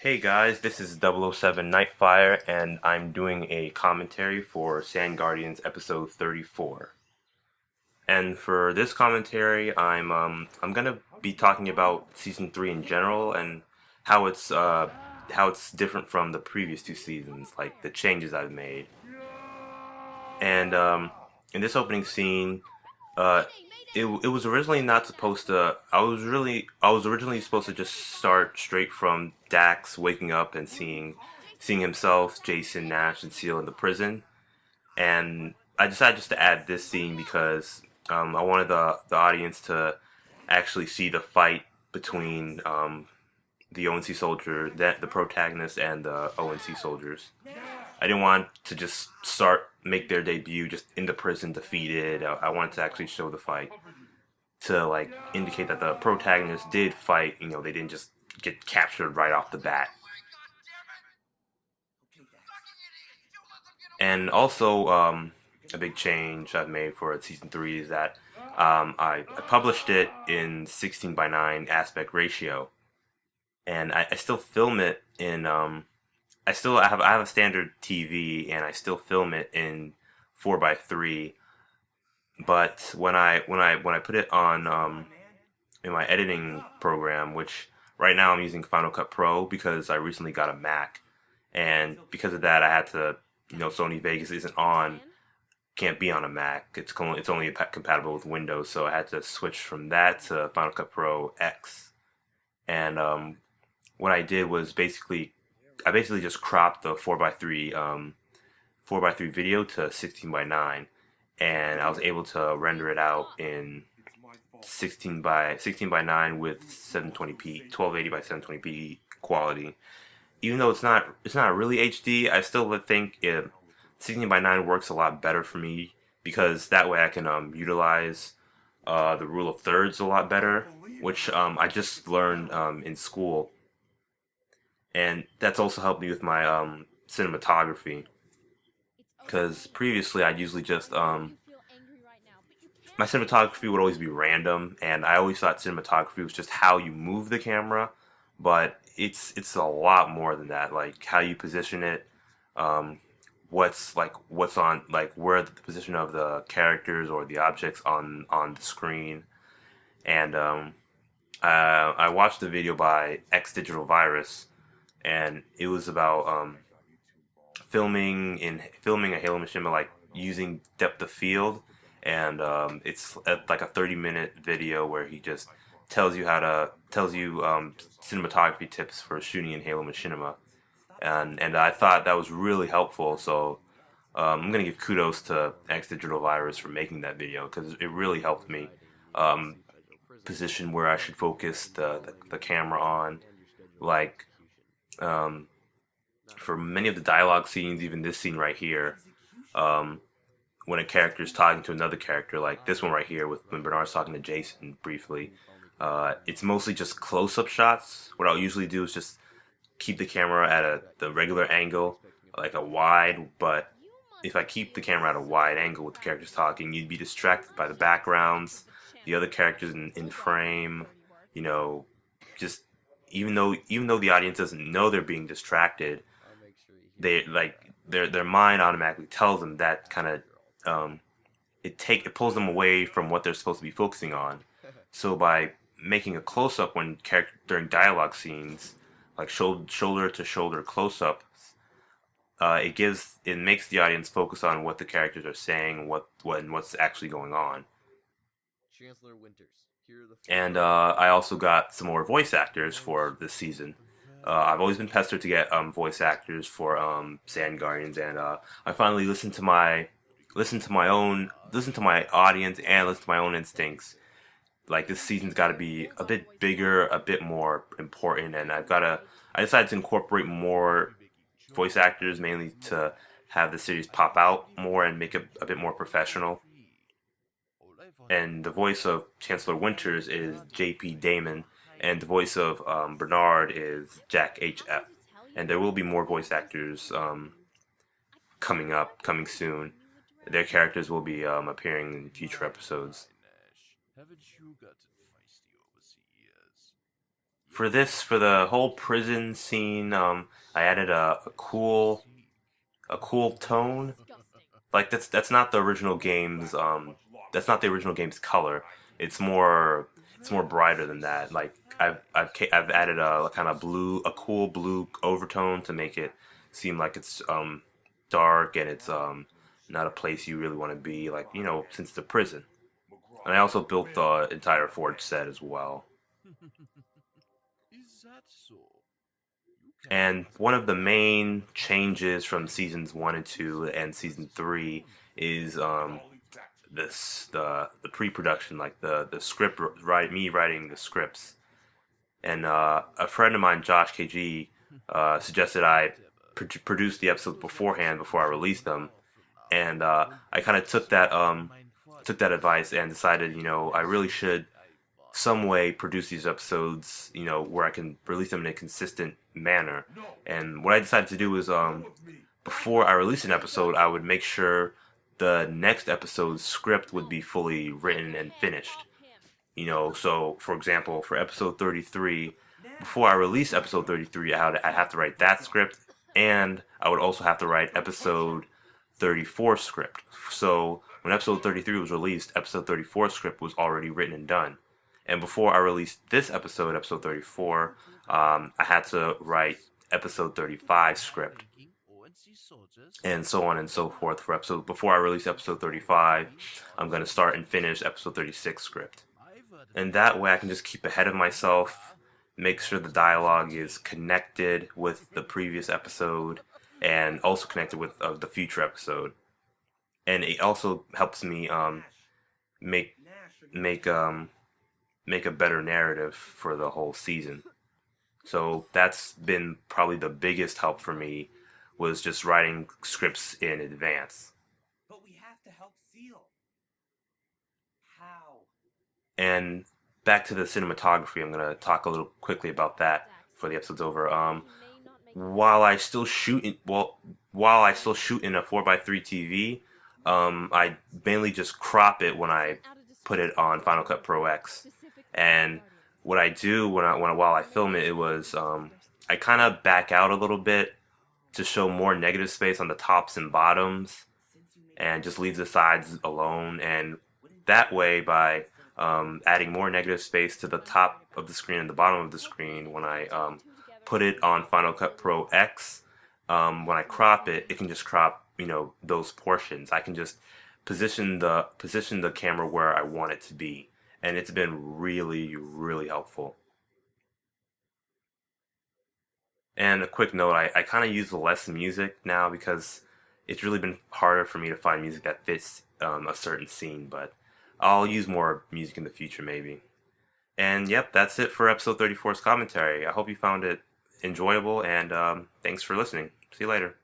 Hey guys, this is 007 Nightfire, and I'm doing a commentary for Sand Guardians episode 34. And for this commentary, I'm gonna be talking about season 3 in general and how it's different from the previous two seasons, like the changes I've made. And in this opening scene, uh, it was originally not supposed to. I was originally supposed to just start straight from Dax waking up and seeing himself, Jason, Nash, and Seal in the prison. And I decided just to add this scene because I wanted the audience to actually see the fight between the ONC soldier, the protagonist, and the ONC soldiers. I didn't want to just make their debut just in the prison defeated. I wanted to actually show the fight to like indicate that the protagonist did fight. You know, they didn't just get captured right off the bat. And also, a big change I've made for season three is that I published it in 16 by 9 aspect ratio, and I still film it in I have a standard TV, and I still film it in 4 by 3. But when I put it on in my editing program, which right now I'm using Final Cut Pro because I recently got a Mac, and because of that I had to, Sony Vegas isn't on, can't be on a Mac. It's only compatible with Windows, so I had to switch from that to Final Cut Pro X. And what I did was I basically just cropped the 4 by 3 video to 16 by 9, and I was able to render it out in 16 by 9 with 720p, 1280 by 720p quality. Even though it's not really HD, I still would think 16 by 9 works a lot better for me because that way I can utilize the rule of thirds a lot better, which I just learned in school, and that's also helped me with my cinematography. Because previously I'd usually just my cinematography would always be random, and I always thought cinematography was just how you move the camera, but it's a lot more than that. Like how you position it, um, what's on, like where the position of the characters or the objects on the screen. And I watched the video by X Digital Virus, and it was about filming a Halo Mishima, like using depth of field, and it's like a 30-minute video where he just tells you cinematography tips for shooting in Halo Machinima, and I thought that was really helpful. So I'm gonna give kudos to X Digital Virus for making that video because it really helped me um, position where I should focus the camera on, like um, for many of the dialogue scenes, even this scene right here, um, when a character is talking to another character, like this one right here, with when Bernard's talking to Jason briefly, it's mostly just close-up shots. What I'll usually do is just keep the camera at the regular angle, like a wide. But if I keep the camera at a wide angle with the characters talking, you'd be distracted by the backgrounds, the other characters in frame. You know, just even though the audience doesn't know they're being distracted, they like their mind automatically tells them that kind of um, it pulls them away from what they're supposed to be focusing on. So by making a close up when character during dialogue scenes, like shoulder to shoulder close up, it makes the audience focus on what the characters are saying, what's actually going on. And I also got some more voice actors for this season. I've always been pestered to get voice actors for Sand Guardians, and I finally listened to my audience and listened to my own instincts. Like this season's got to be a bit bigger, a bit more important, and I decided to incorporate more voice actors, mainly to have the series pop out more and make it a bit more professional. And the voice of Chancellor Winters is J.P. Damon, and the voice of Bernard is Jack H.F. And there will be more voice actors coming soon. Their characters will be appearing in future episodes. For the whole prison scene, I added a cool tone. Like that's not the original game's that's not the original game's color. It's more it's more brighter than that. Like I've added a kind of a cool blue overtone to make it seem like it's dark and it's not a place you really want to be. Like since the prison. And I also built the entire Forge set as well. And one of the main changes from seasons 1 and 2 and season 3 is the pre-production, like the script, me writing the scripts. And a friend of mine, Josh KG, suggested I produce the episodes beforehand before I released them, and I kind of took that advice and decided, I really should some way produce these episodes, where I can release them in a consistent manner. And what I decided to do was, before I release an episode, I would make sure the next episode's script would be fully written and finished. So for example, for episode 33, before I release episode 33, I have to write that script, and I would also have to write episode 34 script. So when episode 33 was released, episode 34 script was already written and done. And before I released this episode, episode 34, I had to write episode 35 script, and so on and so forth. For episode before I release episode 35, I'm going to start and finish episode 36 script. And that way I can just keep ahead of myself, make sure the dialogue is connected with the previous episode and also connected with the future episode. And it also helps me make make make a better narrative for the whole season. So that's been probably the biggest help for me, was just writing scripts in advance. But we have to help Seal. How? And back to the cinematography, I'm gonna talk a little quickly about that before the episode's over. While I still shoot in a 4:3 TV, I mainly just crop it when I put it on Final Cut Pro X. And what I do while I film it, I kind of back out a little bit to show more negative space on the tops and bottoms, and just leave the sides alone. And that way, by adding more negative space to the top of the screen and the bottom of the screen, when I put it on Final Cut Pro X, when I crop it, it can just crop those portions. I can just position the camera where I want it to be, and it's been really, really helpful. And a quick note, I kind of use less music now because it's really been harder for me to find music that fits a certain scene, but I'll use more music in the future maybe. And yep, that's it for episode 34's commentary. I hope you found it enjoyable, and thanks for listening. See you later.